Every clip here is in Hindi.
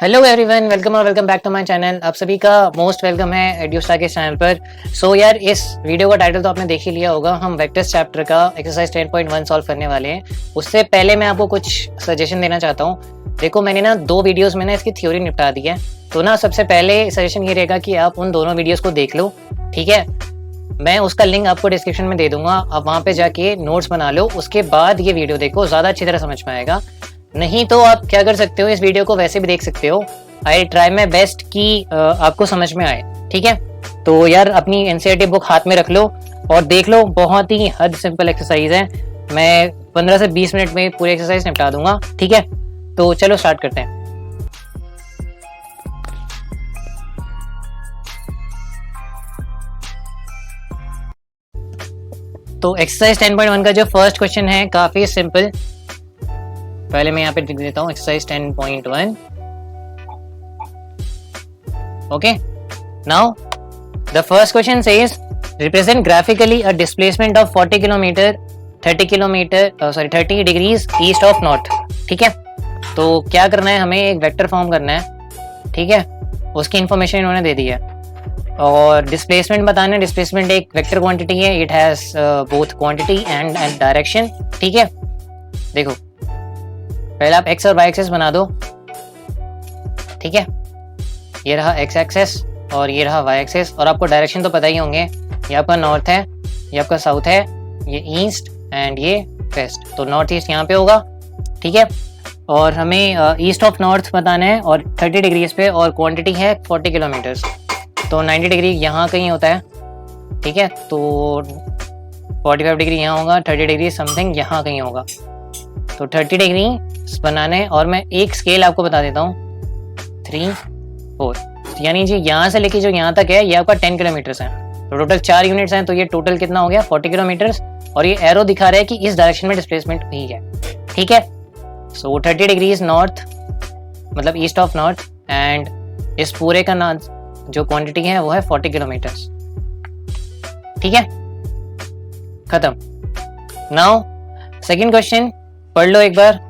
हेलो एवरीवन, वेलकम और welcome back to my channel. आप सभी का मोस्ट वेलकम है एड्यूस्टार के चैनल पर। सो यार, इस वीडियो का टाइटल तो आपने देख ही लिया होगा। हम वेक्टर्स चैप्टर का एक्सरसाइज 10.1 सॉल्व करने वाले हैं। उससे पहले मैं आपको कुछ सजेशन देना चाहता हूँ। देखो, मैंने ना 2 वीडियोस में ना इसकी थ्योरी निपटा दी है। तो ना सबसे पहले सजेशन ये रहेगा कि आप उन दोनों वीडियोज़ को देख लो, ठीक है। मैं उसका लिंक आपको डिस्क्रिप्शन में दे दूंगा, आप वहाँ पे जाके नोट्स बना लो। उसके बाद ये वीडियो देखो, ज़्यादा अच्छी तरह समझ में आएगा। नहीं तो आप क्या कर सकते हो, इस वीडियो को वैसे भी देख सकते हो। आई ट्राई माई बेस्ट कि आपको समझ में आए, ठीक है। तो यार, अपनी एनसीईआरटी बुक हाथ में रख लो और देख लो। बहुत ही हद सिंपल एक्सरसाइज है। मैं 15 से 20 मिनट में पूरी एक्सरसाइज निपटा दूंगा, ठीक है। तो चलो स्टार्ट करते हैं। तो एक्सरसाइज 10.1 का जो फर्स्ट क्वेश्चन है काफी सिंपल। पहले मैं यहाँ पे लिख देता हूँ exercise 10.1। Okay, now the first question says represent graphically a displacement of 40 kilometre 30 degrees east of north, ठीक है। तो क्या करना है, हमें एक वेक्टर फॉर्म करना है, ठीक है। उसकी इंफॉर्मेशन इन्होंने दे दी है और डिस्प्लेसमेंट बताना है। डिस्प्लेसमेंट एक वेक्टर क्वांटिटी है, it has both quantity and direction, ठीक है। देखो, पहले आप एक्स और वाई एक्सेस बना दो, ठीक है। ये रहा एक्स एक्सेस और ये रहा वाई एक्सेस। और आपको डायरेक्शन तो पता ही होंगे, ये आपका नॉर्थ है, ये आपका साउथ है, ये ईस्ट एंड ये वेस्ट। तो नॉर्थ ईस्ट यहाँ पे होगा, ठीक है। और हमें ईस्ट ऑफ नॉर्थ बताना है और 30 डिग्रीज पे, और क्वांटिटी है 40 किलोमीटर्स। तो 90 डिग्री यहाँ कहीं होता है, ठीक है। तो 45 डिग्री यहाँ होगा, 30 डिग्री समथिंग यहाँ कहीं होगा। तो 30 डिग्री बनाना है। और मैं एक स्केल आपको बता देता हूँ, 3, 4, यानी जी यहाँ से लेके जो यहाँ तक है ये आपका 10 किलोमीटर्स है। तो टोटल 4 यूनिट्स हैं, तो ये टोटल कितना हो गया, 40 किलोमीटर्स। और ये एरो दिखा रहा है कि इस डायरेक्शन में डिस्प्लेसमेंट भी है, ठीक है। सो 30 डिग्रीज नॉर्थ मतलब ईस्ट ऑफ नॉर्थ, एंड इस पूरे का ना जो क्वांटिटी है वो है 40 किलोमीटर्स, ठीक है। खत्म। नाउ सेकंड क्वेश्चन पढ़ लो एक बार।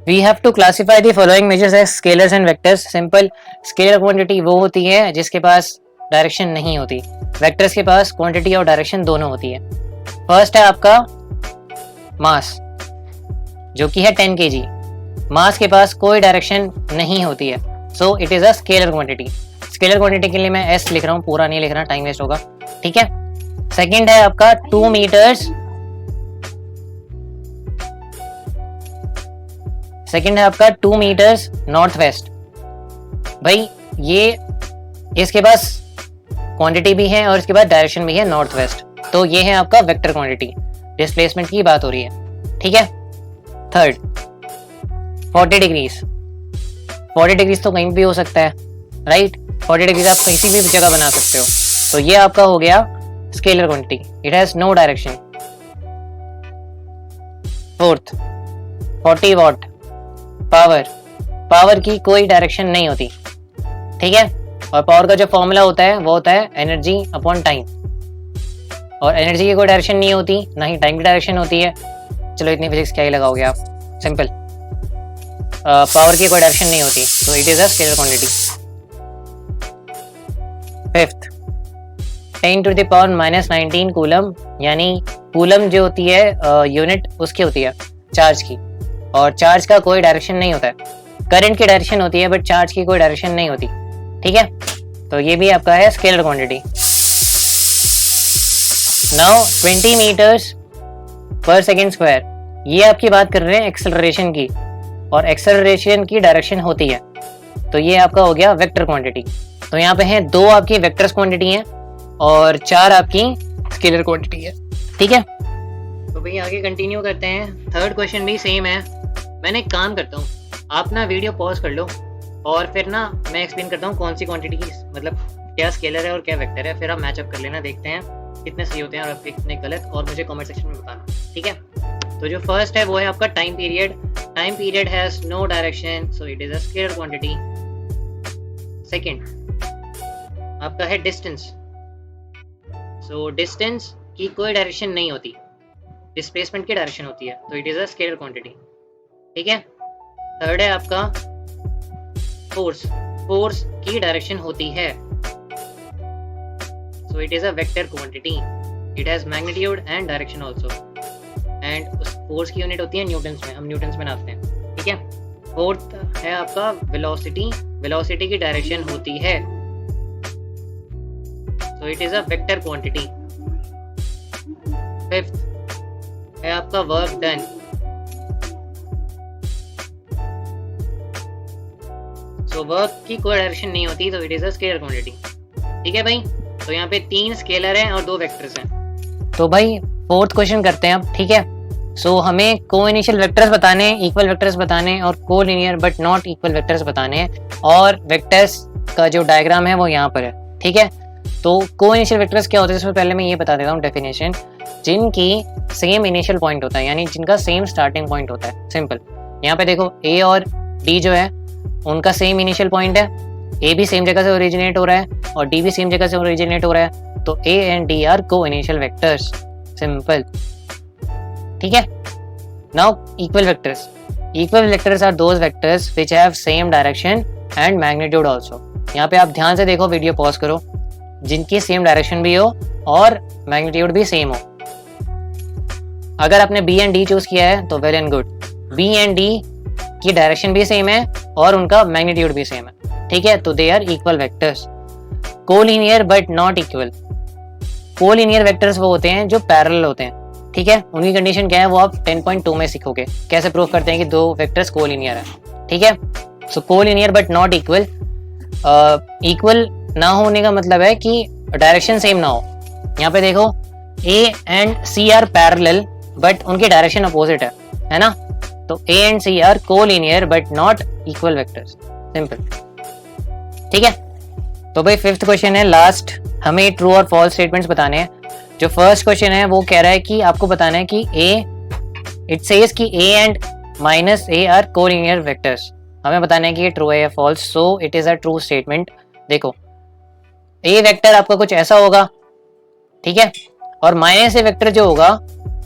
We have to classify the following measures as scalars and vectors. Simple, scalar quantity वो होती है जिसके पास डायरेक्शन नहीं होती। वेक्टर्स के पास क्वांटिटी और डायरेक्शन दोनों होती है। फर्स्ट है आपका मास, जो कि है 10 kg। मास के पास कोई डायरेक्शन नहीं होती है, सो it is a scalar quantity. Scalar quantity के लिए मैं एस लिख रहा हूँ, पूरा नहीं लिख रहा, टाइम वेस्ट होगा, ठीक है। सेकेंड है आपका 2 मीटर्स। सेकेंड है आपका 2 मीटर्स नॉर्थ वेस्ट। भाई ये इसके पास क्वांटिटी भी है और इसके बाद डायरेक्शन भी है नॉर्थ वेस्ट। तो ये है आपका वेक्टर क्वांटिटी। डिस्प्लेसमेंट की बात हो रही है, ठीक है। Third 40 degrees. 40 डिग्रीज तो कहीं भी हो सकता है, राइट। 40 डिग्रीज आप किसी भी जगह बना सकते हो। तो ये आपका हो गया scalar quantity, it has no direction. Fourth 40 watt power. Power की कोई डायरेक्शन नहीं होती, ठीक है। और पावर का जो फॉर्मूला होता है वो होता है एनर्जी अपॉन टाइम। और एनर्जी की कोई डायरेक्शन नहीं होती, ना ही टाइम की डायरेक्शन होती है। चलो, इतनी फिजिक्स क्या ही लगाओगे आप, सिंपल। पावर की कोई डायरेक्शन नहीं होती, तो it is a scalar quantity. Fifth 10 to the power -19 coulomb, यानी कूलम जो होती है यूनिट उसकी होती है चार्ज की। और चार्ज का कोई डायरेक्शन नहीं होता है। करंट की डायरेक्शन होती है बट चार्ज की कोई डायरेक्शन नहीं होती, ठीक है। तो ये भी आपका है स्केलर क्वांटिटी। नाउ 20 मीटर्स पर सेकेंड स्क्वायर, ये आपकी बात कर रहे हैं एक्सेलरेशन की, और एक्सेलरेशन की डायरेक्शन होती है। तो ये आपका हो गया वेक्टर क्वांटिटी। तो यहाँ पे है 2 आपकी वेक्टर्स क्वांटिटी है और 4 आपकी स्केलर क्वांटिटी है, ठीक है। तो भाई आगे कंटिन्यू करते हैं। थर्ड क्वेश्चन भी सेम है। मैंने एक काम करता हूँ, आप ना वीडियो पॉज कर लो और फिर ना मैं एक्सप्लेन करता हूँ कौन सी क्वांटिटी की मतलब क्या स्केलर है और क्या वेक्टर है। फिर आप मैचअप कर लेना, देखते हैं कितने सही होते हैं और कितने गलत, और मुझे कमेंट सेक्शन में बताना, ठीक है। तो जो फर्स्ट है वो है आपका time period. Time period has no direction, so it is a scalar quantity. Second आपका है डिस्टेंस। सो डिस्टेंस की कोई डायरेक्शन नहीं होती, डिस्प्लेसमेंट की डायरेक्शन होती है, तो it is a scalar quantity, ठीक है। थर्ड है आपका फोर्स की डायरेक्शन होती है, सो it is a vector quantity, it has magnitude and direction also, and उस फोर्स की यूनिट होती है न्यूटन्स में, हम न्यूटन्स में नापते हैं, ठीक है। फोर्थ है आपका वेलोसिटी की डायरेक्शन होती है, सो it is a vector quantity. Fifth है आपका वर्क डन, सो वर्क की कोई डायरेक्शन नहीं होती, तो it is a scalar quantity, ठीक है भाई। तो यहाँ पे 3 स्केलर हैं और 2 वेक्टर्स हैं। तो भाई फोर्थ क्वेश्चन करते हैं अब, ठीक है। सो हमें को इनिशियल वेक्टर्स बताने हैं, इक्वल वेक्टर्स बताने हैं और को linear but not equal vectors बताने हैं, और वेक्टर्स का जो डायग्राम है वो यहाँ पर है, ठीक है। तो को इनिशियल वेक्टर्स क्या होते हैं, इसमें पहले मैं ये बता देता हूँ डेफिनेशन। जिनकी सेम इनिशियल पॉइंट होता है, यानी जिनका सेम स्टार्टिंग पॉइंट होता है, सिंपल। यहाँ पे देखो ए और डी जो है उनका सेम इनिशियल पॉइंट है, ए भी सेम जगह से ओरिजिनेट हो रहा है और डी भी सेम जगह से ओरिजिनेट हो रहा है, तो ए एंड डी आर को इनिशियल वेक्टर्स, सिंपल, ठीक है। Now equal vectors are those vectors which have same direction and magnitude also. यहाँ पे आप ध्यान से देखो, वीडियो पॉज करो, जिनकी सेम डायरेक्शन भी हो और मैग्नीट्यूड भी सेम हो। अगर आपने बी एंड डी चूज किया है तो well and good, B and D की डायरेक्शन भी सेम है और उनका मैग्नीट्यूड भी सेम है, ठीक है, तो they are equal vectors. Collinear but not equal, collinear vectors वो होते हैं जो पैरेलल होते हैं, ठीक है। उनकी कंडीशन क्या है वो आप 10.2 में सीखोगे, कैसे प्रूव करते हैं कि 2 वेक्टर्स कोलिनियर है, ठीक है। So collinear but not equal, equal ना होने का मतलब है कि डायरेक्शन सेम ना हो। यहाँ पे देखो A and C are parallel but उनकी डायरेक्शन अपोजिट है ना, तो A and C are collinear but not equal vectors, simple, ठीक है। तो भाई फिफ्थ क्वेश्चन है लास्ट, हमें ट्रू और फॉल्स स्टेटमेंट्स बताने हैं। जो फर्स्ट क्वेश्चन है वो कह रहा है कि आपको बताना है कि इट सेज कि A and minus A are collinear vectors, हमें बताना है कि ये ट्रू है या false, so it is a true statement. देखो ए वेक्टर आपका कुछ ऐसा होगा, ठीक है, और माइनस ए वेक्टर जो होगा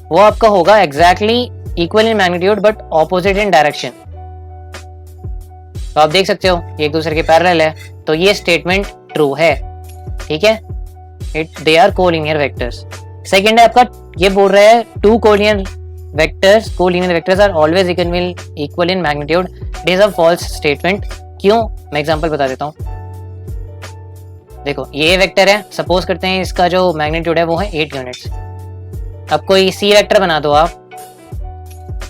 वो आपका होगा exactly equal in magnitude but opposite in direction. तो आप देख सकते हो एक दूसरे के पैरेलल है, तो ये स्टेटमेंट ट्रू है, ठीक है, they are collinear vectors. Second है आपका, ये बोल रहा है two collinear vectors are always equal in magnitude, it is a false statement. क्यों, मैं एग्जांपल बता देता हूँ। देखो ये वेक्टर है, सपोज करते हैं इसका जो मैग्नीट्यूड है वो है 8 यूनिट्स। अब कोई सी वेक्टर बना दो आप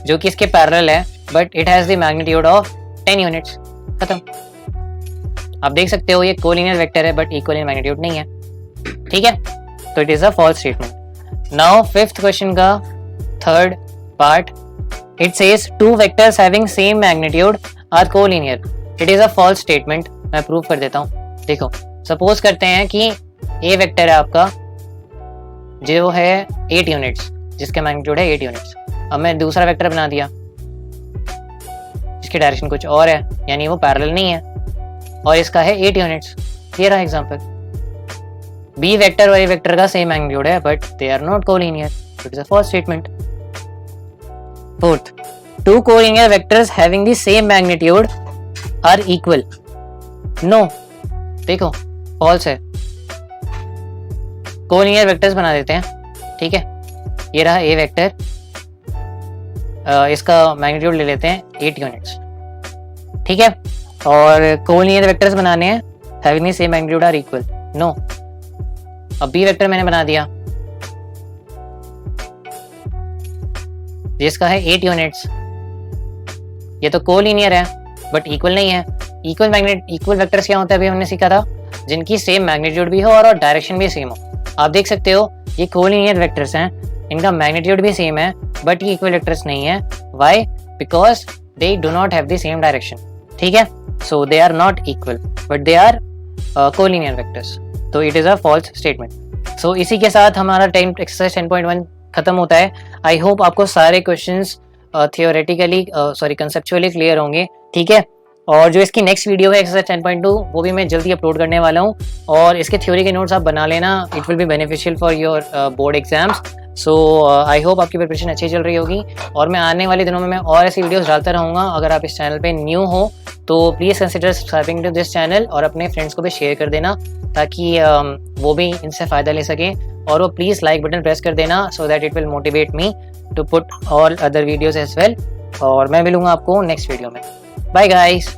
जो कि इसके पैरेलल है but it has the magnitude of 10 units, खत्म। आप देख सकते हो ये कोलिनियर वेक्टर है बट इक्वल इन मैग्नीट्यूड नहीं है, ठीक है, तो it is a false statement. Now fifth question का third part, it says two vectors having same magnitude are collinear, it is a false statement. मैं प्रूव कर देता हूँ। देखो सपोज करते हैं कि ए वेक्टर है आपका जो है 8 यूनिट्स, जिसका मैग्नीट्यूड है 8 यूनिट्स। अब मैं दूसरा वेक्टर बना दिया जिसकी डायरेक्शन कुछ और है, यानी वो पैरेलल नहीं है, और इसका है 8 यूनिट्स। ये रहा एग्जांपल। बी वेक्टर और ए वेक्टर का सेम मैग्नीट्यूड है but they are not collinear, it is a false statement. Fourth, two collinear vectors having the same magnitude are equal, no, देखो फॉल्स है। कोलिनियर वेक्टर्स बना देते हैं, ठीक है, ये रहा ए वेक्टर, इसका मैग्नीट्यूड ले लेते हैं 8 यूनिट्स, ठीक है, और कोलिनियर वेक्टर्स बनाने हैं having the same magnitude are equal, no. अब बी वेक्टर मैंने बना दिया जिसका है 8 यूनिट्स, ये तो कोलिनियर है बट इक्वल नहीं है। इक्वल वेक्टर्स क्या होता है, अभी हमने सीखा था, जिनकी सेम मैग्नीट्यूड भी हो और डायरेक्शन भी सेम हो। आप देख सकते हो ये कोलिनियर वेक्टर्स हैं, इनका मैग्नीट्यूड भी सेम है बट ये इक्वल वेक्टर्स नहीं है। Why? Because they do not have the same direction, ठीक है, so they are not equal but they are collinear vectors, तो it is a false statement. So इसी के साथ हमारा एक्सरसाइज 10.1 खत्म होता है। आई होप आपको सारे क्वेश्चंस थियोरेटिकली कंसेप्चुअली क्लियर होंगे, ठीक है। और जो इसकी नेक्स्ट वीडियो है एक्सरसाइज 10.2 वो भी मैं जल्दी अपलोड करने वाला हूँ, और इसके थ्योरी के नोट्स आप बना लेना, it will be beneficial for your board exams. So I hope आपकी प्रिपरेशन अच्छी चल रही होगी, और मैं आने वाले दिनों में मैं और ऐसी वीडियोस डालता रहूँगा। अगर आप इस चैनल पे न्यू हो तो please consider subscribing to this channel, और अपने फ्रेंड्स को भी शेयर कर देना ताकि वो भी इनसे फ़ायदा ले सकें, और वो प्लीज़ लाइक बटन प्रेस कर देना so that it will motivate me to put all other videos as well. और मैं मिलूँगा आपको नेक्स्ट वीडियो में। Bye guys.